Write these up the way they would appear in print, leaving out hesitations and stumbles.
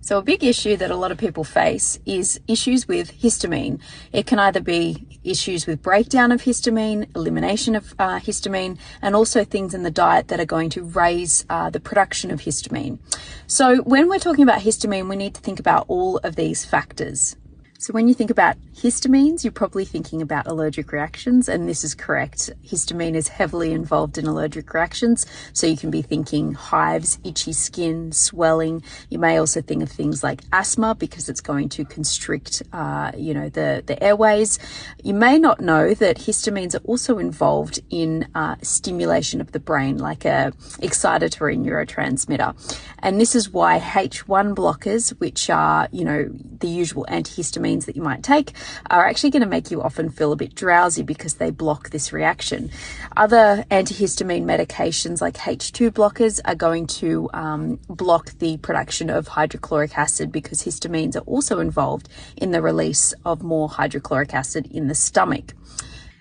So a big issue that a lot of people face is issues with histamine. It can either be issues with breakdown of histamine, elimination of histamine, and also things in the diet that are going to raise the production of histamine. So when we're talking about histamine, we need to think about all of these factors. So when you think about histamines, you're probably thinking about allergic reactions, and this is correct. Histamine is heavily involved in allergic reactions, so you can be thinking hives, itchy skin, swelling. You may also think of things like asthma because it's going to constrict, the airways. You may not know that histamines are also involved in stimulation of the brain, like a excitatory neurotransmitter. And this is why H1 blockers, which are, the usual antihistamines that you might take, are actually going to make you often feel a bit drowsy because they block this reaction. Other antihistamine medications like H2 blockers are going to block the production of hydrochloric acid because histamines are also involved in the release of more hydrochloric acid in the stomach.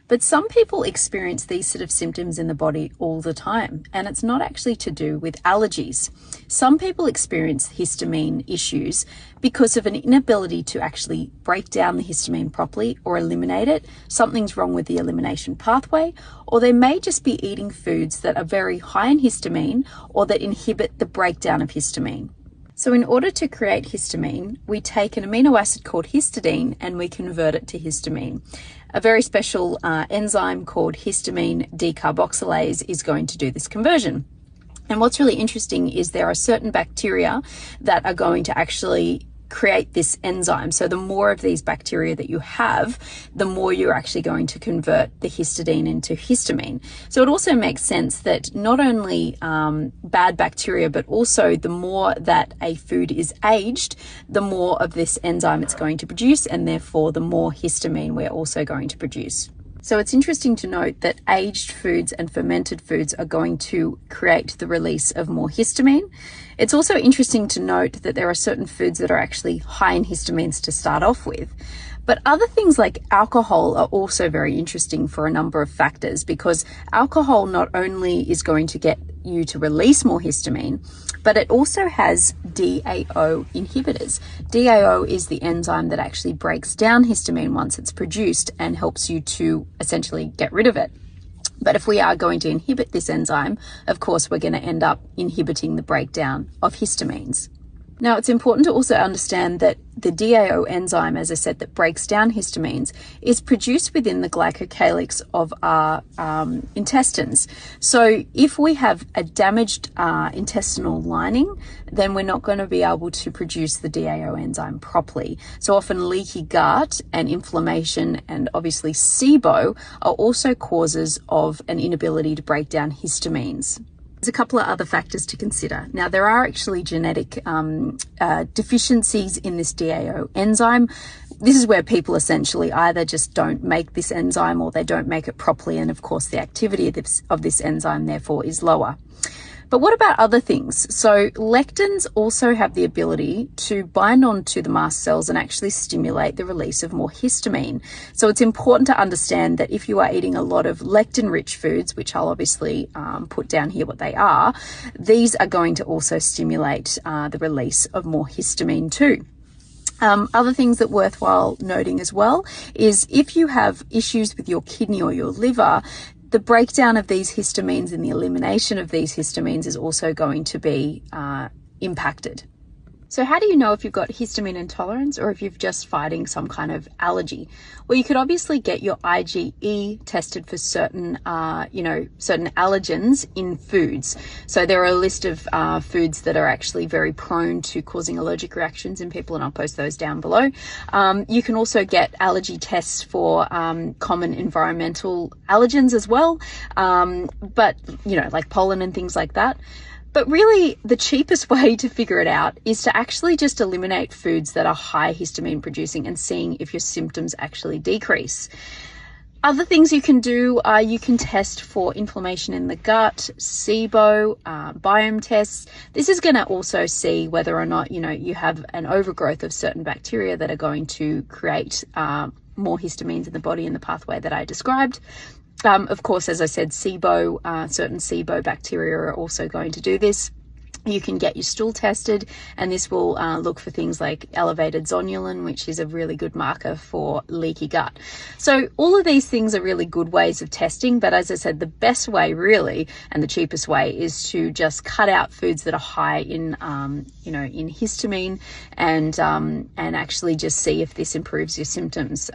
But some people experience these sort of symptoms in the body all the time, and it's not actually to do with allergies. Some people experience histamine issues because of an inability to actually break down the histamine properly or eliminate it. Something's wrong with the elimination pathway, or they may just be eating foods that are very high in histamine or that inhibit the breakdown of histamine. So in order to create histamine, we take an amino acid called histidine and we convert it to histamine. A very special enzyme called histamine decarboxylase is going to do this conversion. And what's really interesting is there are certain bacteria that are going to actually create this enzyme. So the more of these bacteria that you have, the more you're actually going to convert the histidine into histamine. So it also makes sense that not only bad bacteria, but also the more that a food is aged, the more of this enzyme it's going to produce, and therefore the more histamine we're also going to produce. So it's interesting to note that aged foods and fermented foods are going to create the release of more histamine. It's also interesting to note that there are certain foods that are actually high in histamines to start off with. But other things like alcohol are also very interesting for a number of factors, because alcohol not only is going to get you to release more histamine, but it also has DAO inhibitors. DAO is the enzyme that actually breaks down histamine once it's produced and helps you to essentially get rid of it. But if we are going to inhibit this enzyme, of course, we're going to end up inhibiting the breakdown of histamines. Now, it's important to also understand that the DAO enzyme, as I said, that breaks down histamines, is produced within the glycocalyx of our intestines. So if we have a damaged intestinal lining, then we're not going to be able to produce the DAO enzyme properly. So often leaky gut and inflammation and obviously SIBO are also causes of an inability to break down histamines. There's a couple of other factors to consider. Now, there are actually genetic deficiencies in this DAO enzyme. This is where people essentially either just don't make this enzyme or they don't make it properly, and of course the activity of this enzyme therefore is lower. But what about other things? So lectins also have the ability to bind onto the mast cells and actually stimulate the release of more histamine. So it's important to understand that if you are eating a lot of lectin-rich foods, which I'll obviously put down here what they are, these are going to also stimulate the release of more histamine too. Other things that are worthwhile noting as well is if you have issues with your kidney or your liver, the breakdown of these histamines and the elimination of these histamines is also going to be impacted. So how do you know if you've got histamine intolerance or if you're just fighting some kind of allergy? Well, you could obviously get your IgE tested for certain allergens in foods. So there are a list of foods that are actually very prone to causing allergic reactions in people, and I'll post those down below. You can also get allergy tests for common environmental allergens as well, but like pollen and things like that. But really, the cheapest way to figure it out is to actually just eliminate foods that are high histamine producing and seeing if your symptoms actually decrease. Other things you can do are you can test for inflammation in the gut, SIBO, biome tests. This is going to also see whether or not, you have an overgrowth of certain bacteria that are going to create more histamines in the body in the pathway that I described. Of course, as I said, SIBO, certain SIBO bacteria are also going to do this. You can get your stool tested, and this will look for things like elevated zonulin, which is a really good marker for leaky gut. So all of these things are really good ways of testing, but as I said, the best way really and the cheapest way is to just cut out foods that are high in in histamine, and actually just see if this improves your symptoms.